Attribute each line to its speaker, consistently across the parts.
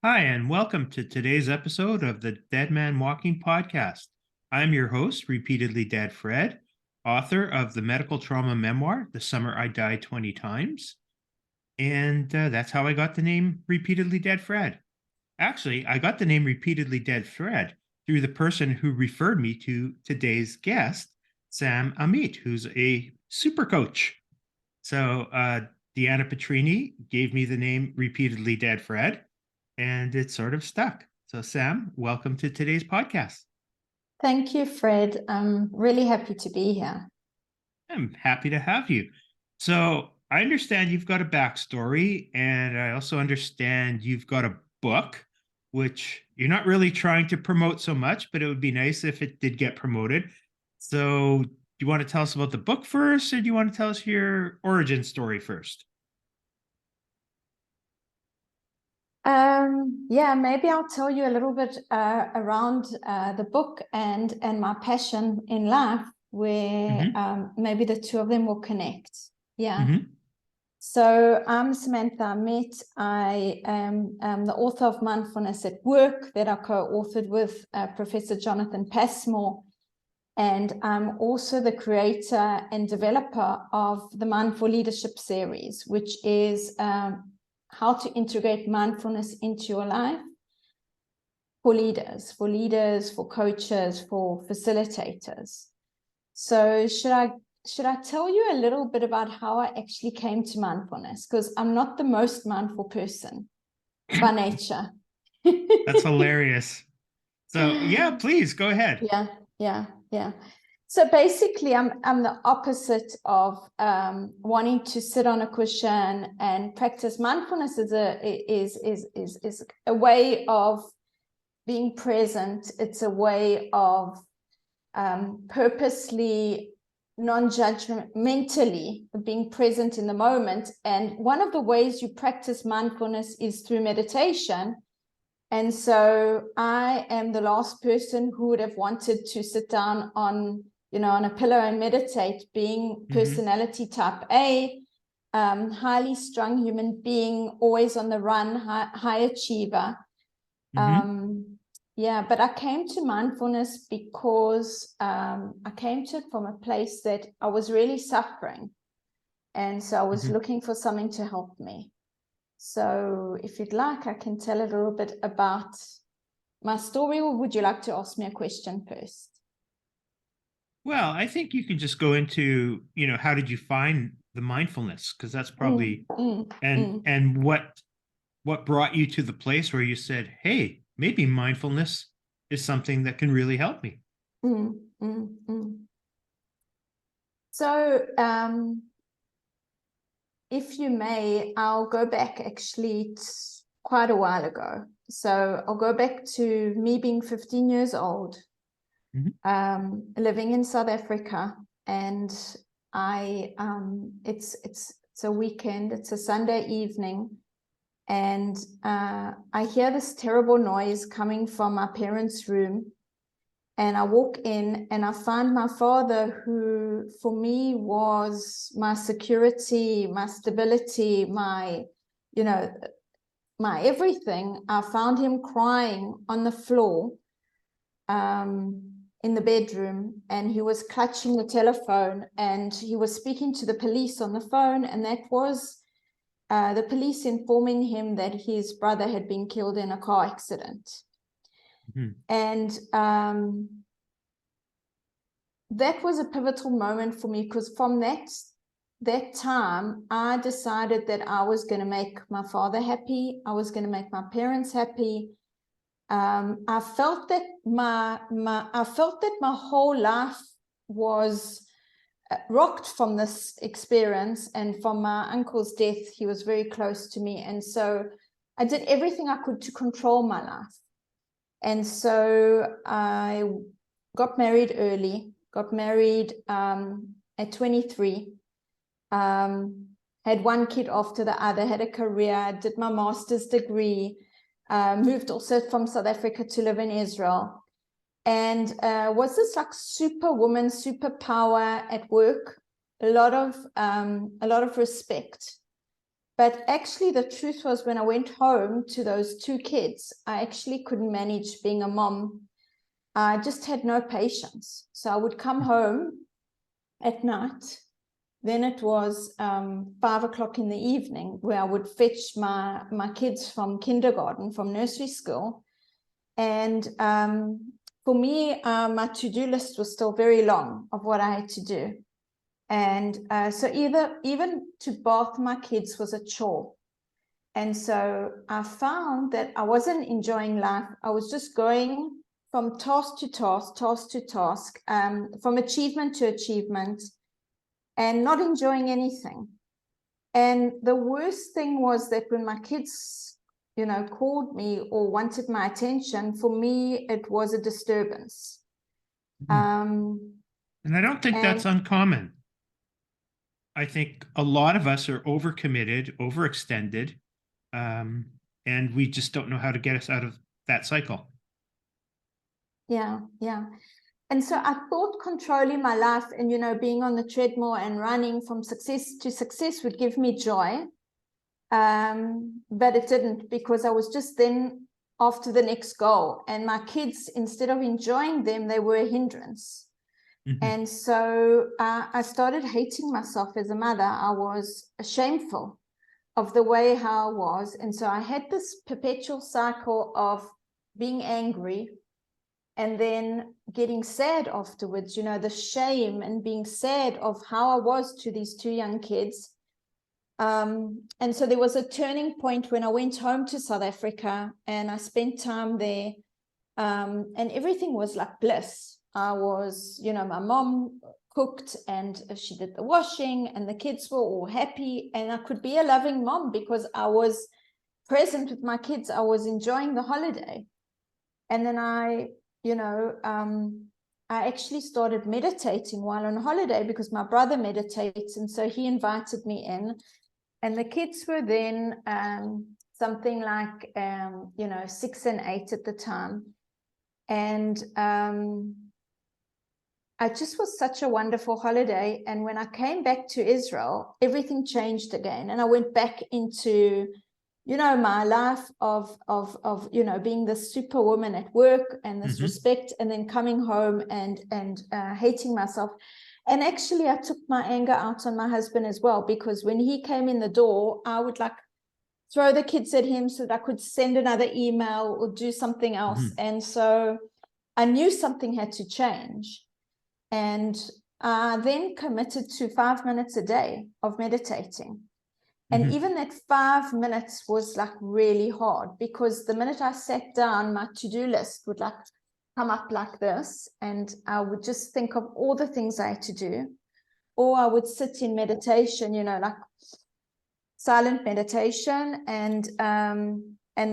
Speaker 1: Hi, and welcome to today's episode of the Dead Man Walking podcast. I'm your host, Repeatedly Dead Fred, author of the medical trauma memoir, The Summer I Died 20 Times. And that's how I got the name Repeatedly Dead Fred. Actually, I got the name Repeatedly Dead Fred through the person who referred me to today's guest, Sam Amit, who's a super coach. So Deanna Petrini gave me the name Repeatedly Dead Fred, and it sort of stuck. So, Sam, welcome to today's podcast.
Speaker 2: Thank you, Fred. I'm really happy to be here.
Speaker 1: I'm happy to have you. So, I understand you've got a backstory, and I also understand you've got a book, which you're not really trying to promote so much, but it would be nice if it did get promoted. So, do you want to tell us about the book first, or do you want to tell us your origin story first?
Speaker 2: Yeah, maybe I'll tell you a little bit around the book and my passion in life, where maybe the two of them will connect. Yeah. So I'm Samantha Amit. I am the author of Mindfulness at Work that I co-authored with Professor Jonathan Passmore. And I'm also the creator and developer of the Mindful Leadership series, which is how to integrate mindfulness into your life for leaders, for coaches, for facilitators. So should I tell you a little bit about how I actually came to mindfulness? Because I'm not the most mindful person by nature.
Speaker 1: That's hilarious. So, yeah, please go ahead.
Speaker 2: Yeah. So basically, I'm the opposite of wanting to sit on a cushion and practice. Mindfulness is a way of being present. It's a way of purposely, non-judgmentally being present in the moment. And one of the ways you practice mindfulness is through meditation. And so I am the last person who would have wanted to sit down on a pillow and meditate, being personality type A, highly strung human being, always on the run, high achiever. But I came to mindfulness because I came to it from a place that I was really suffering. And so I was looking for something to help me. So if you'd like, I can tell a little bit about my story, or would you like to ask me a question first?
Speaker 1: Well, I think you can just go into, how did you find the mindfulness? Because that's probably and what brought you to the place where you said, hey, maybe mindfulness is something that can really help me.
Speaker 2: So if you may, I'll go back actually quite a while ago. So I'll go back to me being 15 years old, living in South Africa, and it's a weekend, it's a Sunday evening, and I hear this terrible noise coming from my parents' room. And I walk in and I find my father, who for me was my security, my stability, my everything. I found him crying on the floor in the bedroom, and he was clutching the telephone, and he was speaking to the police on the phone. And that was the police informing him that his brother had been killed in a car accident. And that was a pivotal moment for me, because from that time, I decided that I was going to make my father happy. I was going to make my parents happy. I felt that my whole life was rocked from this experience, and from my uncle's death. He was very close to me, and so I did everything I could to control my life. And so I got married early, at 23, had one kid after the other, had a career, did my master's degree, moved also from South Africa to live in Israel, and was this like superwoman, superpower at work, a lot of respect. But actually, the truth was, when I went home to those two kids, I actually couldn't manage being a mom. I just had no patience. So I would come home at night. Then it was 5 o'clock in the evening, where I would fetch my kids from kindergarten, from nursery school. And for me, my to-do list was still very long of what I had to do. And so even to bath my kids was a chore. And so I found that I wasn't enjoying life. I was just going from task to task, from achievement to achievement, and not enjoying anything. And the worst thing was that when my kids, called me or wanted my attention, for me, it was a disturbance.
Speaker 1: And I don't think that's uncommon. I think a lot of us are overcommitted, overextended, and we just don't know how to get us out of that cycle.
Speaker 2: Yeah. And so I thought controlling my life and, being on the treadmill and running from success to success would give me joy. But it didn't, because I was just then after the next goal. And my kids, instead of enjoying them, they were a hindrance. And so I started hating myself as a mother. I was shameful of the way how I was. And so I had this perpetual cycle of being angry and then getting sad afterwards, the shame and being sad of how I was to these two young kids. And so there was a turning point when I went home to South Africa and I spent time there, and everything was like bliss. I was, my mom cooked and she did the washing and the kids were all happy, and I could be a loving mom because I was present with my kids. I was enjoying the holiday. And then I actually started meditating while on holiday because my brother meditates, and so he invited me in. And the kids were then something like 6 and 8 at the time. And it just was such a wonderful holiday. And when I came back to Israel, everything changed again. And I went back into, my life of being this superwoman at work and this respect, and then coming home and hating myself. And actually, I took my anger out on my husband as well, because when he came in the door, I would throw the kids at him so that I could send another email or do something else. And so I knew something had to change. And I then committed to 5 minutes a day of meditating. And even that 5 minutes was really hard, because the minute I sat down, my to-do list would come up like this, and I would just think of all the things I had to do. Or I would sit in meditation, silent meditation, and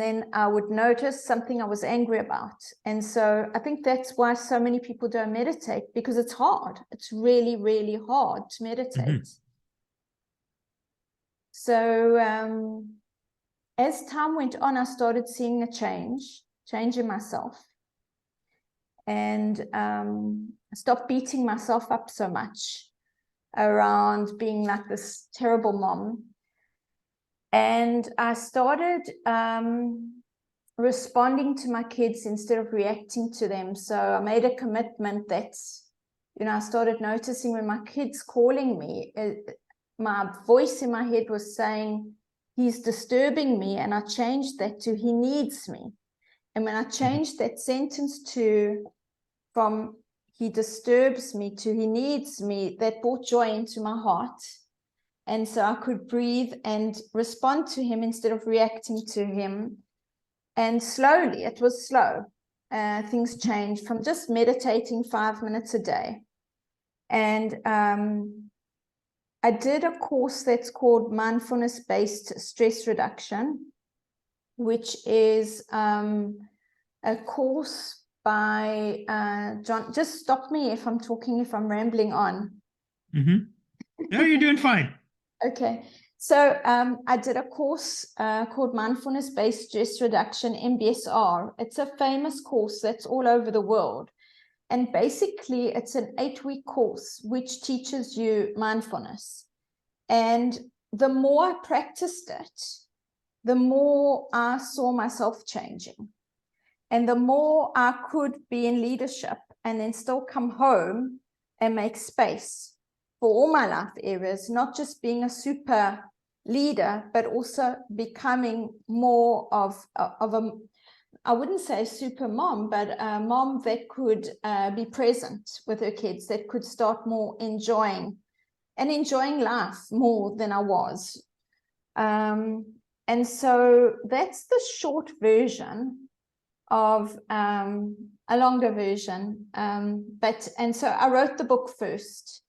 Speaker 2: then I would notice something I was angry about. And so I think that's why so many people don't meditate, because it's hard. It's really, really hard to meditate. So as time went on, I started seeing a change in myself. And I stopped beating myself up so much around being like this terrible mom. And I started responding to my kids instead of reacting to them. So I made a commitment that, I started noticing when my kids calling me, my voice in my head was saying, he's disturbing me. And I changed that to, he needs me. And when I changed that sentence from he disturbs me to he needs me, that brought joy into my heart. And so I could breathe and respond to him instead of reacting to him. And slowly, it was slow, things changed from just meditating 5 minutes a day. And I did a course that's called Mindfulness-Based Stress Reduction, which is a course by John. Just stop me if I'm rambling on.
Speaker 1: No, you're doing fine.
Speaker 2: Okay. So I did a course called Mindfulness-Based Stress Reduction, MBSR. It's a famous course that's all over the world. And basically, it's an 8-week course which teaches you mindfulness. And the more I practiced it, the more I saw myself changing. And the more I could be in leadership and then still come home and make space for all my life areas, not just being a super leader, but also becoming more of a, I wouldn't say a super mom, but a mom that could be present with her kids, that could start more enjoying life more than I was. And so that's the short version of a longer version. And so I wrote the book first.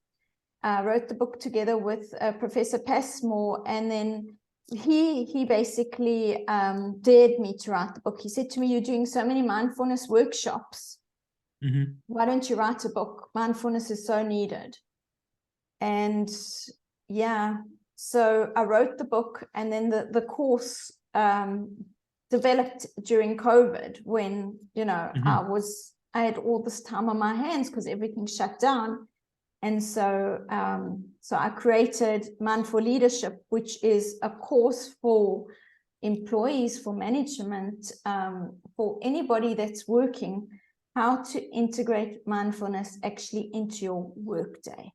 Speaker 2: I wrote the book together with Professor Passmore, and then he basically dared me to write the book. He said to me, "You're doing so many mindfulness workshops.
Speaker 1: Mm-hmm.
Speaker 2: Why don't you write a book? Mindfulness is so needed." And yeah, so I wrote the book, and then the course developed during COVID, when, you know,
Speaker 1: Mm-hmm.
Speaker 2: I had all this time on my hands because everything shut down. And so I created Mindful Leadership, which is a course for employees, for management, for anybody that's working, how to integrate mindfulness actually into your workday.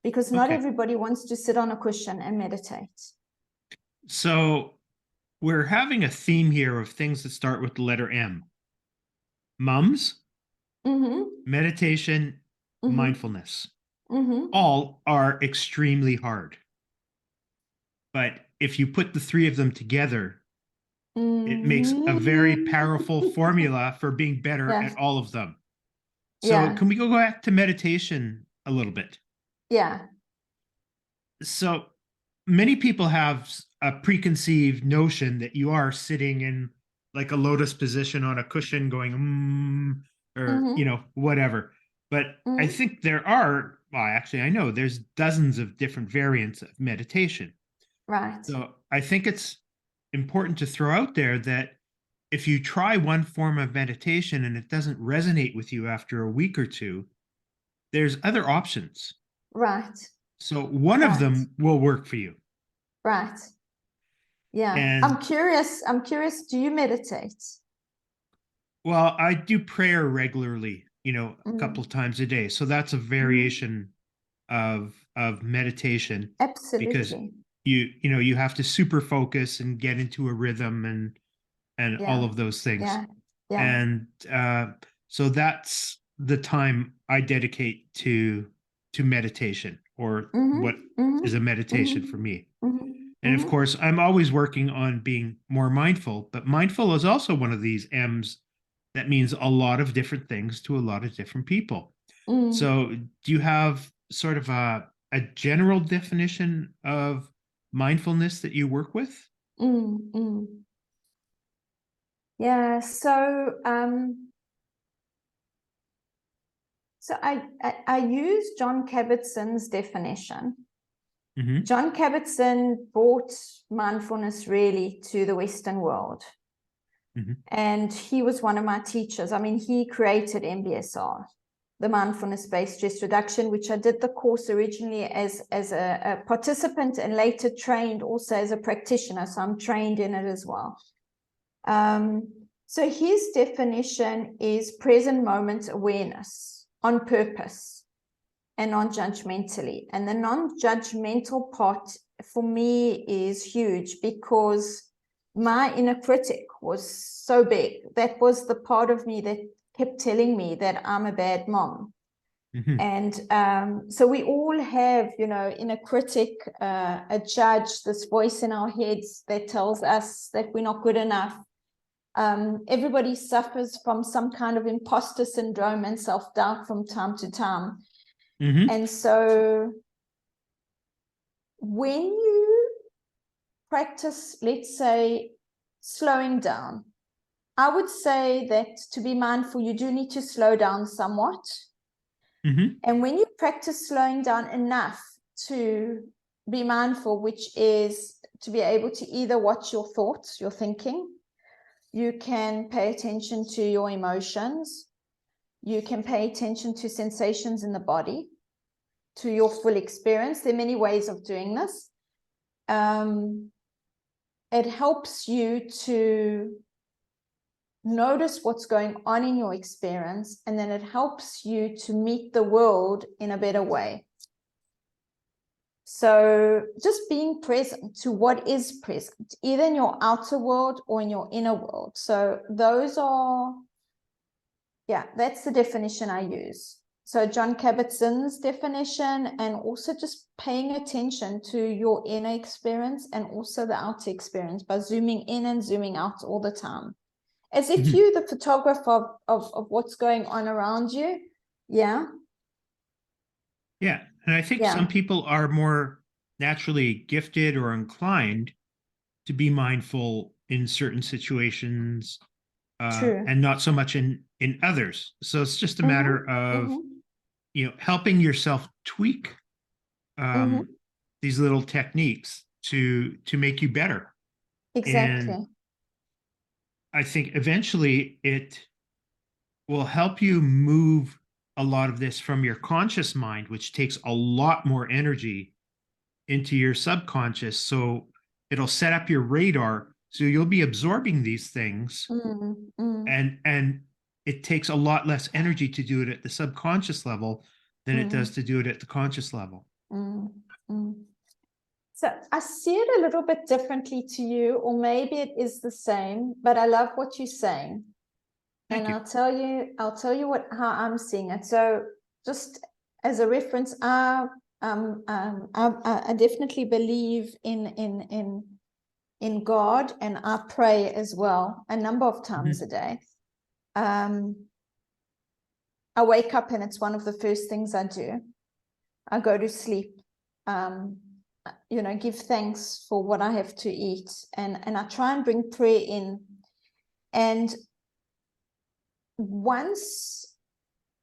Speaker 2: Because not everybody wants to sit on a cushion and meditate.
Speaker 1: So we're having a theme here of things that start with the letter M. Mums, meditation, mindfulness. All are extremely hard. But if you put the three of them together, it makes a very powerful formula for being better at all of them. So can we go back to meditation a little bit?
Speaker 2: Yeah.
Speaker 1: So many people have a preconceived notion that you are sitting in like a lotus position on a cushion going, or, you know, whatever. But I think there are, well, actually, I know there's dozens of different variants of meditation.
Speaker 2: Right.
Speaker 1: So I think it's important to throw out there that if you try one form of meditation and it doesn't resonate with you after a week or two, there's other options.
Speaker 2: Right.
Speaker 1: So one of them will work for you.
Speaker 2: Right. Yeah.
Speaker 1: And
Speaker 2: I'm curious, do you meditate?
Speaker 1: well, I do prayer regularly, you know, a couple of times a day. So that's a variation of meditation. Because
Speaker 2: Absolutely.
Speaker 1: you know, you have to super focus and get into a rhythm and all of those things.
Speaker 2: Yeah. Yeah.
Speaker 1: And so that's the time I dedicate to meditation, or what is a meditation for me. And of course, I'm always working on being more mindful, but mindful is also one of these M's that means a lot of different things to a lot of different people. So do you have sort of a general definition of mindfulness that you work with?
Speaker 2: Yeah, so I use John Cabotson's definition. John Cabotson brought mindfulness really to the Western world. And he was one of my teachers. I mean, he created MBSR, the mindfulness-based stress reduction, which I did the course originally as a participant and later trained also as a practitioner. So I'm trained in it as well. So his definition is present moment awareness on purpose and non-judgmentally. And the non-judgmental part for me is huge, because my inner critic was so big. That was the part of me that kept telling me that I'm a bad mom. And so we all have, you know, inner critic, a judge, this voice in our heads that tells us that we're not good enough. Everybody suffers from some kind of imposter syndrome and self-doubt from time to time. And so when you practice, let's say, slowing down, I would say that to be mindful, you do need to slow down somewhat. And when you practice slowing down enough to be mindful, which is to be able to either watch your thoughts, your thinking, you can pay attention to your emotions, you can pay attention to sensations in the body, to your full experience. There are many ways of doing this. it helps you to notice what's going on in your experience, and then it helps you to meet the world in a better way. So just being present to what is present, either in your outer world or in your inner world. So those are, yeah, that's the definition I use. So John Cabotson's definition, and also just paying attention to your inner experience and also the outer experience by zooming in and zooming out all the time. As if you're the photographer of what's going on around you. Yeah.
Speaker 1: Yeah. And I think some people are more naturally gifted or inclined to be mindful in certain situations, and not so much in others. So it's just a matter of, helping yourself tweak these little techniques to make you better.
Speaker 2: Exactly.
Speaker 1: And I think eventually it will help you move a lot of this from your conscious mind, which takes a lot more energy, into your subconscious. So it'll set up your radar. So you'll be absorbing these things, and it takes a lot less energy to do it at the subconscious level than it does to do it at the conscious level.
Speaker 2: So I see it a little bit differently to you, or maybe it is the same, but I love what you're saying.
Speaker 1: Thank you.
Speaker 2: I'll tell you how I'm seeing it. So just as a reference, I definitely believe in God, and I pray as well a number of times a day. I wake up and it's one of the first things I do. I go to sleep, give thanks for what I have to eat, and I try and bring prayer in. And once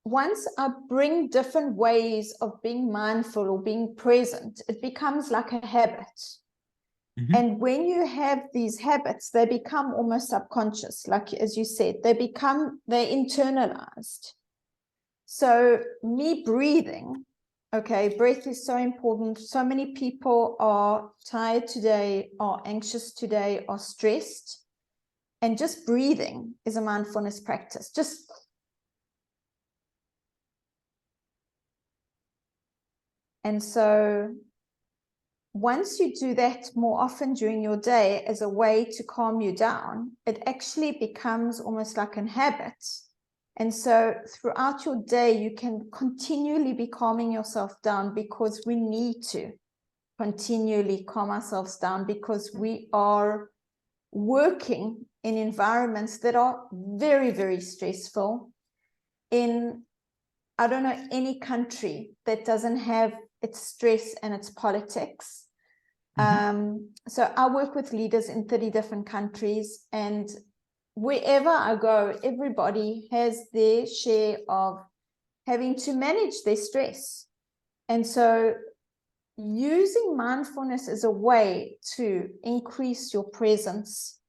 Speaker 2: I bring different ways of being mindful or being present, it becomes like a habit. And when you have these habits, they become almost subconscious, like as you said, they're internalized. So me breathing, breath is so important. So many people are tired today, are anxious today, are stressed. And just breathing is a mindfulness practice. And so once you do that more often during your day as a way to calm you down, it actually becomes almost like a habit. And so throughout your day, you can continually be calming yourself down, because we need to continually calm ourselves down, because we are working in environments that are very, very stressful. I don't know any country that doesn't have its stress and its politics. So I work with leaders in 30 different countries, and wherever I go, everybody has their share of having to manage their stress. And so using mindfulness as a way to increase your presence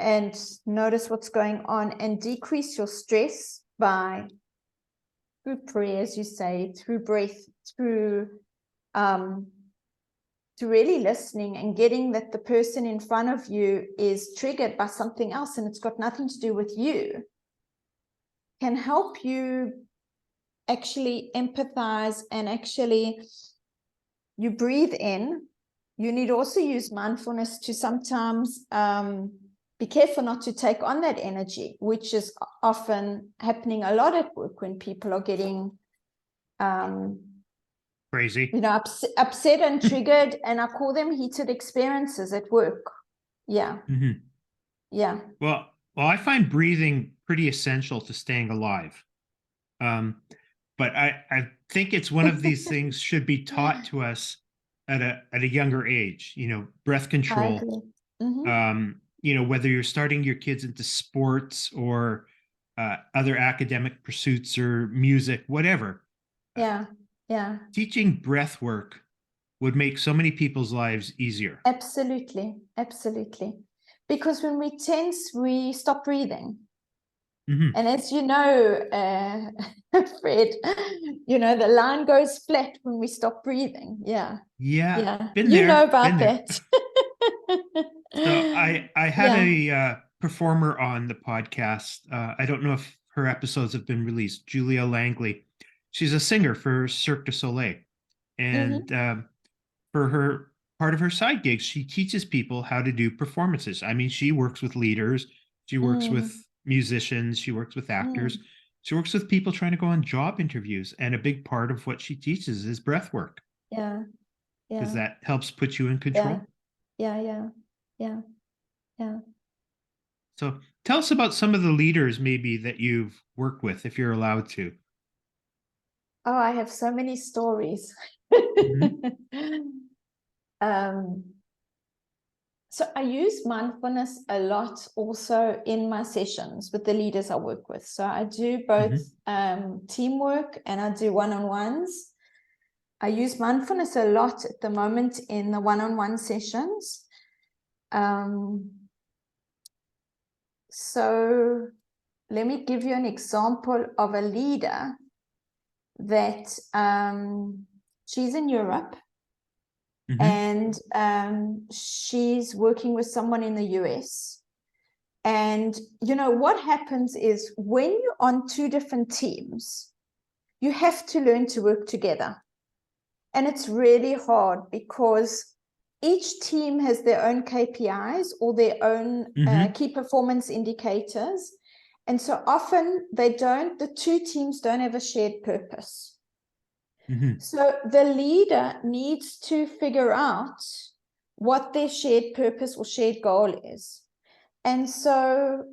Speaker 2: and notice what's going on and decrease your stress through prayer, as you say, through breath, through really listening and getting that the person in front of you is triggered by something else and it's got nothing to do with you, can help you actually empathize. And actually, you breathe in. You need also use mindfulness to sometimes be careful not to take on that energy, which is often happening a lot at work when people are getting
Speaker 1: crazy,
Speaker 2: upset and triggered, and I call them heated experiences at work. Yeah. Yeah.
Speaker 1: Well, I find breathing pretty essential to staying alive. But I think it's one of these things should be taught to us at a younger age, breath control. Whether you're starting your kids into sports or other academic pursuits or music, whatever.
Speaker 2: Yeah.
Speaker 1: Teaching breath work would make so many people's lives easier.
Speaker 2: Absolutely. Because when we tense, we stop breathing.
Speaker 1: Mm-hmm.
Speaker 2: And as you know, Fred, the line goes flat when we stop breathing. Yeah.
Speaker 1: Yeah,
Speaker 2: Yeah.
Speaker 1: been
Speaker 2: You know
Speaker 1: there,
Speaker 2: about
Speaker 1: been there.
Speaker 2: that.
Speaker 1: So I had
Speaker 2: Yeah.
Speaker 1: a performer on the podcast. I don't know if her episodes have been released. Julia Langley. She's a singer for Cirque du Soleil, and
Speaker 2: Mm-hmm.
Speaker 1: for her part of her side gigs, she teaches people how to do performances. I mean, she works with leaders, she works with
Speaker 2: Mm,
Speaker 1: musicians, she works with actors,
Speaker 2: mm.
Speaker 1: she works with people trying to go on job interviews. And a big part of what she teaches is breath work
Speaker 2: Yeah.
Speaker 1: because
Speaker 2: Yeah.
Speaker 1: that helps put you in
Speaker 2: Yeah.
Speaker 1: control.
Speaker 2: Yeah. Yeah. Yeah. Yeah.
Speaker 1: So tell us about some of the leaders maybe that you've worked with, if you're allowed to.
Speaker 2: Oh, I have so many stories.
Speaker 1: Mm-hmm.
Speaker 2: um, so I use mindfulness a lot also in my sessions with the leaders I work with. So I do both teamwork and I do one-on-ones. I use mindfulness a lot at the moment in the one-on-one sessions. So let me give you an example of a leader that she's in Europe
Speaker 1: Mm-hmm.
Speaker 2: and she's working with someone in the US. And what happens is when you're on two different teams, you have to learn to work together. And it's really hard because each team has their own KPIs or their own
Speaker 1: Mm-hmm.
Speaker 2: key performance indicators. And so often the two teams don't have a shared purpose.
Speaker 1: Mm-hmm.
Speaker 2: So the leader needs to figure out what their shared purpose or shared goal is. And so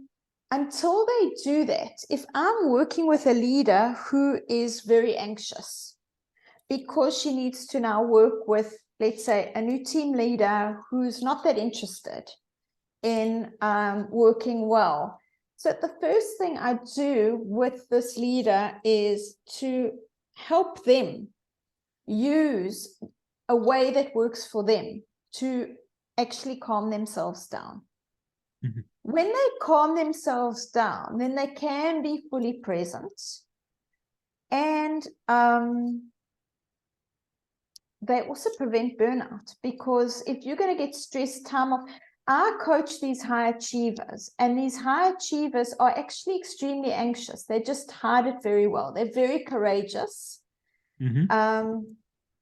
Speaker 2: until they do that, if I'm working with a leader who is very anxious because she needs to now work with, let's say, a new team leader who's not that interested in working well. So the first thing I do with this leader is to help them use a way that works for them to actually calm themselves down.
Speaker 1: Mm-hmm.
Speaker 2: When they calm themselves down, then they can be fully present. And they also prevent burnout, because if you're going to get stressed time off, I coach these high achievers, and these high achievers are actually extremely anxious. They just hide it very well. They're very courageous.
Speaker 1: Mm-hmm.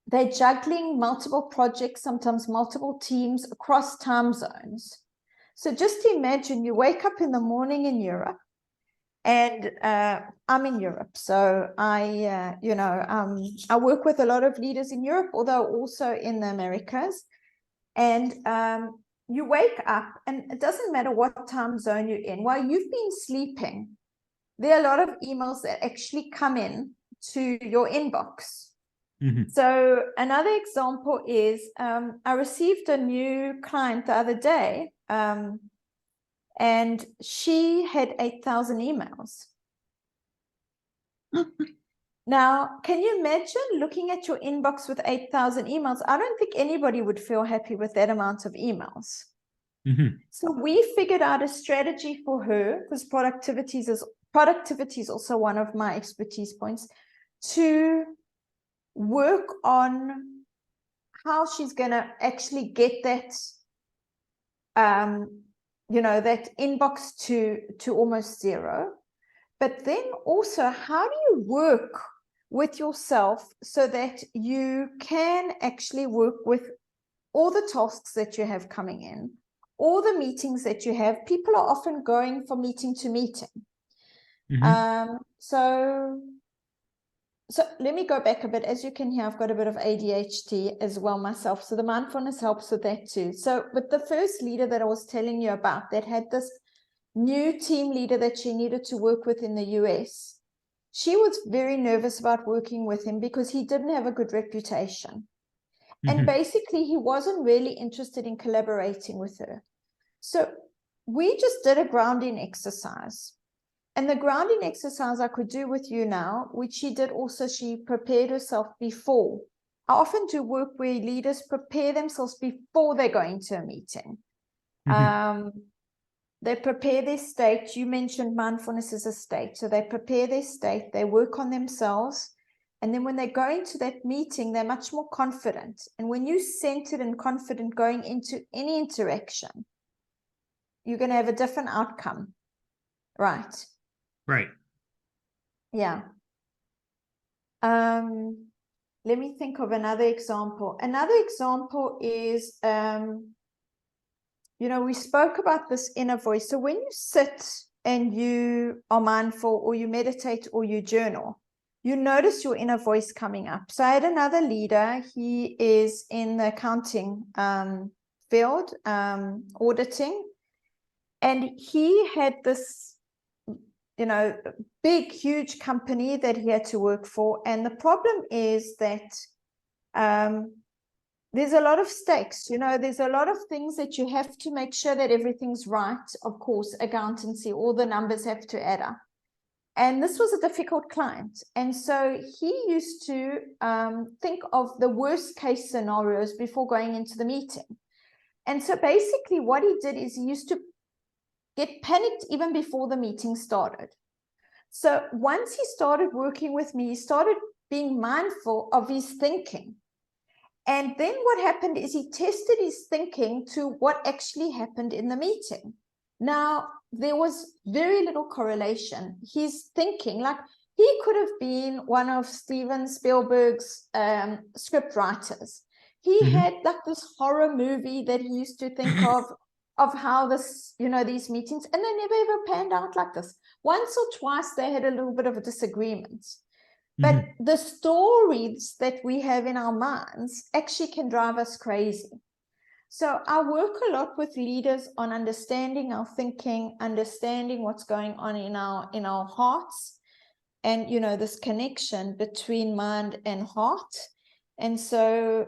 Speaker 2: They're juggling multiple projects, sometimes multiple teams across time zones. So just imagine you wake up in the morning in Europe, and I'm in Europe, so I work with a lot of leaders in Europe, although also in the Americas. And you wake up, and it doesn't matter what time zone you're in. While you've been sleeping, there are a lot of emails that actually come in to your inbox.
Speaker 1: Mm-hmm.
Speaker 2: So another example is I received a new client the other day, and she had 8,000 emails. Now, can you imagine looking at your inbox with 8,000 emails? I don't think anybody would feel happy with that amount of emails.
Speaker 1: Mm-hmm.
Speaker 2: So we figured out a strategy for her, because productivity is also one of my expertise points, to work on how she's going to actually get that that inbox to almost zero. But then also, how do you work with yourself so that you can actually work with all the tasks that you have coming in, all the meetings that you have? People are often going from meeting to meeting.
Speaker 1: Mm-hmm.
Speaker 2: So let me go back a bit. As you can hear, I've got a bit of ADHD as well myself. So the mindfulness helps with that too. So with the first leader that I was telling you about that had this new team leader that she needed to work with in the US, she was very nervous about working with him because he didn't have a good reputation. And
Speaker 1: Mm-hmm.
Speaker 2: basically, he wasn't really interested in collaborating with her. So we just did a grounding exercise. And the grounding exercise I could do with you now, which she did also, she prepared herself before. I often do work where leaders prepare themselves before they go into a meeting.
Speaker 1: Mm-hmm.
Speaker 2: They prepare their state. You mentioned mindfulness as a state. So they prepare their state, they work on themselves. And then when they go into that meeting, they're much more confident. And when you're centered and confident going into any interaction, you're going to have a different outcome. Right.
Speaker 1: Right.
Speaker 2: Yeah. Let me think of another example. Another example is, we spoke about this inner voice. So when you sit and you are mindful, or you meditate, or you journal, you notice your inner voice coming up. So I had another leader. He is in the accounting field, auditing, and he had this big, huge company that he had to work for. And the problem is that there's a lot of stakes, there's a lot of things that you have to make sure that everything's right. Of course, accountancy, all the numbers have to add up. And this was a difficult client. And so he used to think of the worst case scenarios before going into the meeting. And so basically what he did is he used to get panicked even before the meeting started. So once he started working with me, he started being mindful of his thinking. And then what happened is he tested his thinking to what actually happened in the meeting. Now, there was very little correlation. His thinking, like he could have been one of Steven Spielberg's script writers. He had like this horror movie that he used to think of how this, these meetings, and they never ever panned out like this. Once or twice they had a little bit of a disagreement. But the stories that we have in our minds actually can drive us crazy. So I work a lot with leaders on understanding our thinking, understanding what's going on in our hearts, and this connection between mind and heart. And so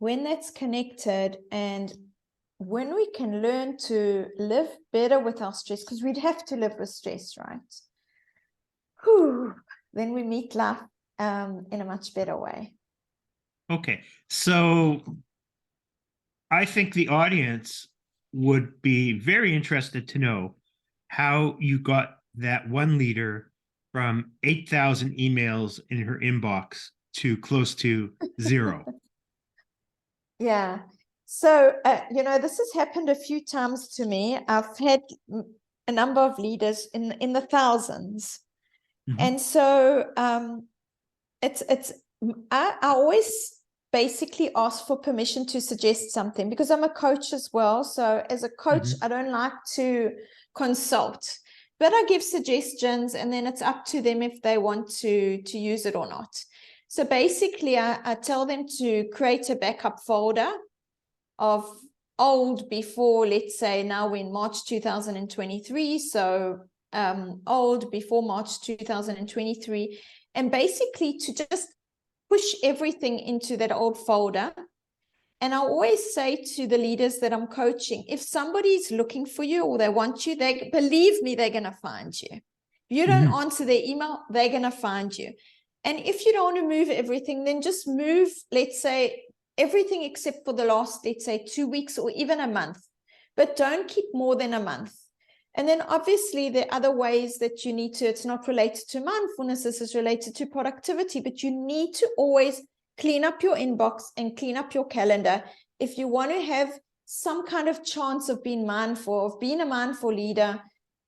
Speaker 2: when that's connected, and when we can learn to live better with our stress, because we'd have to live with stress, right? Then we meet life in a much better way.
Speaker 1: Okay, so I think the audience would be very interested to know how you got that one leader from 8,000 emails in her inbox to close to zero.
Speaker 2: Yeah. So, this has happened a few times to me. I've had a number of leaders in the thousands. And so I always basically ask for permission to suggest something, because I'm a coach as well. So as a coach, I don't like to consult, but I give suggestions, and then it's up to them if they want to use it or not. So basically, I tell them to create a backup folder of old before, let's say now we're in March 2023. So old before March 2023, and basically to just push everything into that old folder. And I always say to the leaders that I'm coaching, if somebody's looking for you or they want you, they believe me, they're going to find you. If you don't answer their email, they're going to find you. And if you don't want to move everything, then just move, let's say, everything except for the last, let's say, 2 weeks or even a month. But don't keep more than a month. And then obviously there are other ways that you need to, it's not related to mindfulness, this is related to productivity, but you need to always clean up your inbox and clean up your calendar. If you want to have some kind of chance of being mindful, of being a mindful leader,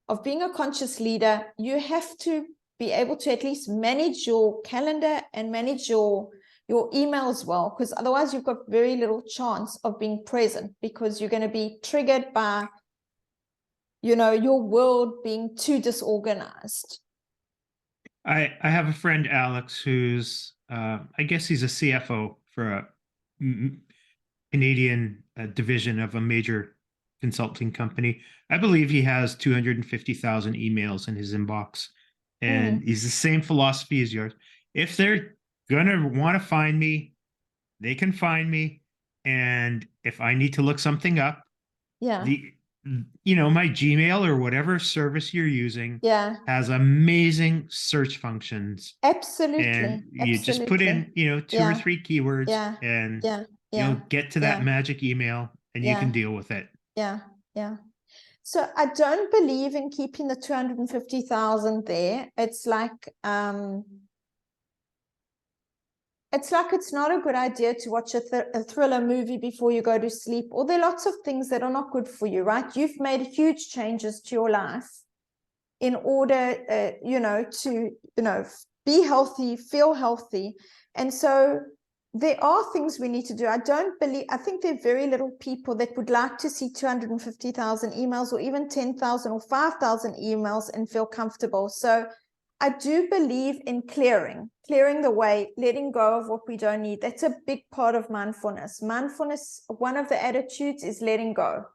Speaker 2: of being a conscious leader, you have to be able to at least manage your calendar and manage your emails well, because otherwise you've got very little chance of being present, because you're going to be triggered by your world being too disorganized.
Speaker 1: I have a friend, Alex, who's, I guess he's a CFO for a Canadian division of a major consulting company. I believe he has 250,000 emails in his inbox. And he's the same philosophy as yours. If they're going to want to find me, they can find me. And if I need to look something up, my Gmail or whatever service you're using has amazing search functions.
Speaker 2: Absolutely.
Speaker 1: And you just put in, 2 or 3 keywords and get to that magic email, and you can deal with it.
Speaker 2: Yeah. So I don't believe in keeping the 250,000 there. It's like it's not a good idea to watch a thriller movie before you go to sleep, or there are lots of things that are not good for you, right? You've made huge changes to your life in order, to, be healthy, feel healthy. And so there are things we need to do. I think there are very little people that would like to see 250,000 emails or even 10,000 or 5,000 emails and feel comfortable. So I do believe in clearing the way, letting go of what we don't need. That's a big part of mindfulness. Mindfulness, one of the attitudes is letting go.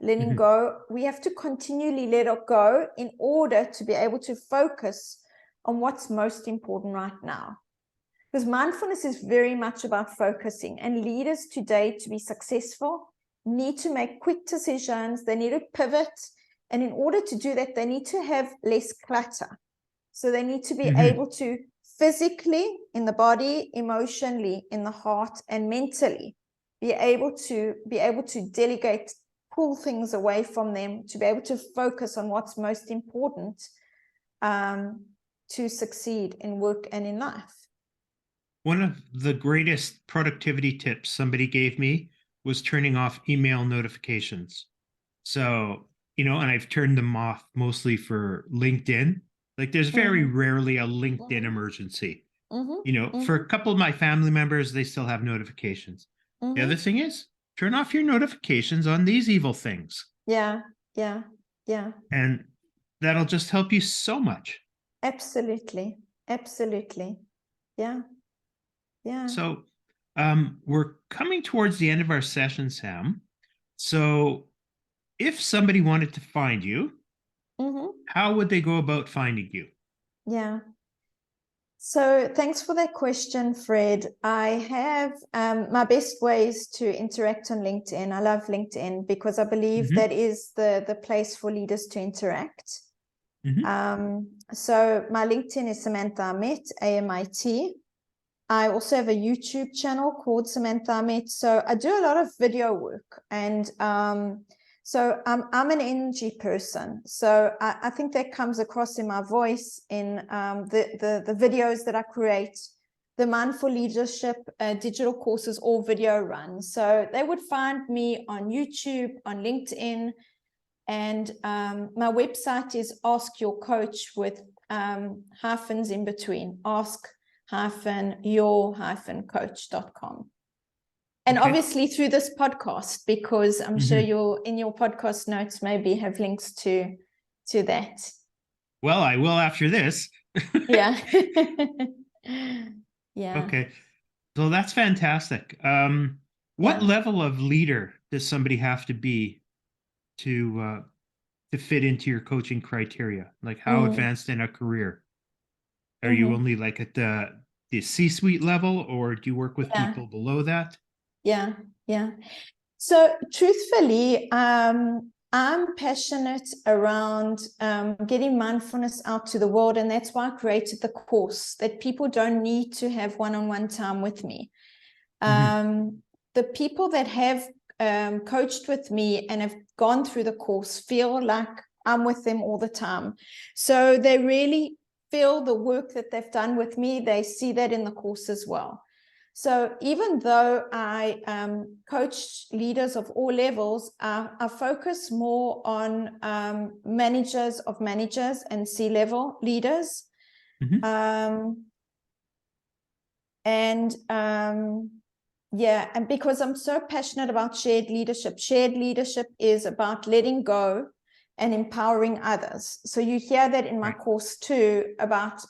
Speaker 2: Letting go. We have to continually let it go in order to be able to focus on what's most important right now. Because mindfulness is very much about focusing, and leaders today, to be successful, need to make quick decisions. They need to pivot. And in order to do that, they need to have less clutter. So they need to be able to physically, in the body, emotionally, in the heart, and mentally be able to delegate, pull things away from them, to be able to focus on what's most important to succeed in work and in life.
Speaker 1: One of the greatest productivity tips somebody gave me was turning off email notifications. So, and I've turned them off mostly for LinkedIn. Like there's very rarely a LinkedIn emergency. For a couple of my family members, they still have notifications. The other thing is turn off your notifications on these evil things.
Speaker 2: Yeah.
Speaker 1: And that'll just help you so much.
Speaker 2: Absolutely. Yeah.
Speaker 1: So we're coming towards the end of our session, Sam. So if somebody wanted to find you, how would they go about finding you?
Speaker 2: Yeah. So thanks for that question, Fred. I have my best ways to interact on LinkedIn. I love LinkedIn because I believe that is the place for leaders to interact. So my LinkedIn is Samantha Amit, Amit. I also have a YouTube channel called Samantha Amit. So I do a lot of video work, and so I'm an energy person. So I think that comes across in my voice, in the videos that I create, the mindful leadership digital courses, all video run. So they would find me on YouTube, on LinkedIn, and my website is Ask Your Coach with hyphens in between. Ask-your-coach.com. And obviously through this podcast, because I'm sure you'll, in your podcast notes, maybe have links to that.
Speaker 1: Well, I will after this.
Speaker 2: Yeah.
Speaker 1: Okay. So that's fantastic. What level of leader does somebody have to be to fit into your coaching criteria? Like how advanced in a career? Are you only like at the C-suite level, or do you work with people below that?
Speaker 2: Yeah. So truthfully, I'm passionate around getting mindfulness out to the world, and that's why I created the course, that people don't need to have one-on-one time with me. The people that have coached with me and have gone through the course feel like I'm with them all the time. So they really feel the work that they've done with me. They see that in the course as well. So even though I coach leaders of all levels, I focus more on managers of managers and C-level leaders. And because I'm so passionate about shared leadership is about letting go and empowering others. So you hear that in my course too, about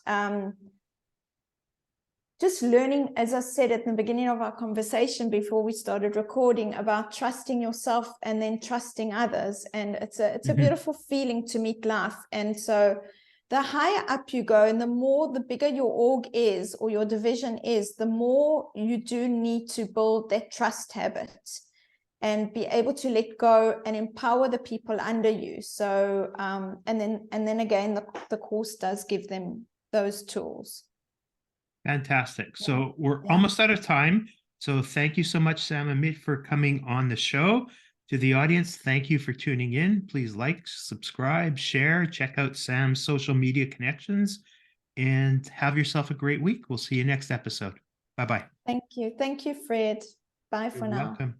Speaker 2: just learning, as I said at the beginning of our conversation before we started recording, about trusting yourself and then trusting others. And it's a beautiful feeling to meet life. And so the higher up you go, and the bigger your org is or your division is, the more you do need to build that trust habit and be able to let go and empower the people under you. So and then again, the course does give them those tools.
Speaker 1: Fantastic. So we're almost out of time. So thank you so much, Sam Amit, for coming on the show. To the audience, thank you for tuning in. Please like, subscribe, share, check out Sam's social media connections, and have yourself a great week. We'll see you next episode. Bye-bye.
Speaker 2: Thank you. Thank you, Fred. Bye
Speaker 1: You're
Speaker 2: for now.
Speaker 1: welcome.